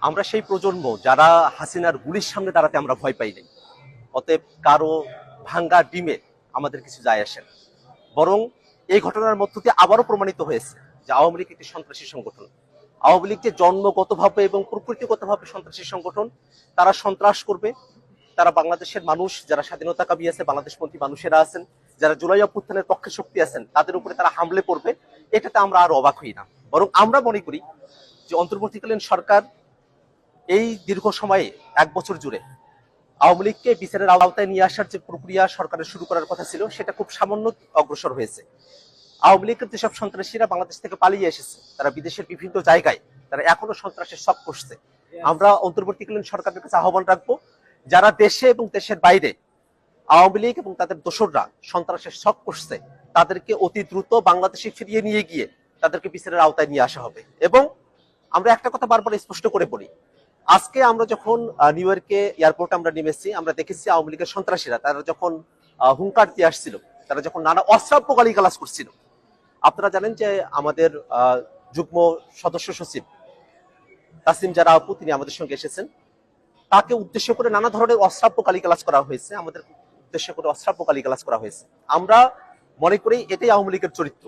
আমরা সেই প্রজন্ম যারা হাসিনার গুলির সামনে দাঁড়াতে আমরা ভয় পাই নাই। অতএব কারো ভাঙ্গা ডিমে আমাদের কিছু যায় আসে না। বরং এই ঘটনার মধ্য দিয়ে আবারও প্রমাণিত হয়েছে যে আওয়ামী লীগ একটি সন্ত্রাসী সংগঠন। আওয়ামী লীগ যে জন্মগতভাবে এবং প্রকৃতিগতভাবে সন্ত্রাসী সংগঠন, তারা সন্ত্রাস করবে। তারা বাংলাদেশের মানুষ যারা স্বাধীনতাকামী আছে, বাংলাদেশপন্থী মানুষেরা আছেন, যারা জুলাই অভ্যুত্থানের পক্ষে শক্তি আছেন, তাদের উপরে তারা হামলে পড়বে। এটাতে আমরা আর অবাক হই না। বরং আমরা মনে করি যে অন্তর্বর্তীকালীন সরকার এই দীর্ঘ সময়ে 1 বছর জুড়ে আওয়ামী লীগকে বিচারের আওতায় নিয়ে আসার যে প্রক্রিয়া সরকারের শুরু করার কথা ছিল, সেটা খুব সামান্য অগ্রসর হয়েছে। আওয়ামী লীগের যেসব সন্ত্রাসীরা বাংলাদেশ থেকে পালিয়ে এসেছে, তারা বিদেশের বিভিন্ন জায়গায় তারা এখনো সন্ত্রাসের শক করছে। আমরা অন্তর্বর্তীকালীন সরকারের কাছে আহ্বান রাখবো, যারা দেশে এবং দেশের বাইরে আওয়ামী লীগ এবং তাদের দোসররা সন্ত্রাসের শক করছে, তাদেরকে অতি দ্রুত বাংলাদেশে ফিরিয়ে নিয়ে গিয়ে তাদেরকে বিচারের আওতায় নিয়ে আসা হবে। এবং আমরা একটা কথা বারবার স্পষ্ট করে বলি, আজকে আমরা যখন নিউ ইয়র্কে এয়ারপোর্টে আমরা নেমেছি, আমরা দেখেছি আওয়ামী লীগের সন্ত্রাসীরা তারা যখন হুঙ্কার দিয়ে আসছিল, তারা যখন নানা অশ্রাব্য গালিগালাজ করছিল। আপনারা জানেন যে আমাদের যুগ্ম সদস্য সচিব তাসিম জারা আপু, তিনি আমাদের সঙ্গে এসেছেন। তাকে উদ্দেশ্য করে নানা ধরনের অশ্রাব্য গালিগালাজ করা হয়েছে, আমাদের উদ্দেশ্য করে অশ্রাব্য গালিগালাজ করা হয়েছে। আমরা মনে করি এটাই আওয়ামী লীগের চরিত্র।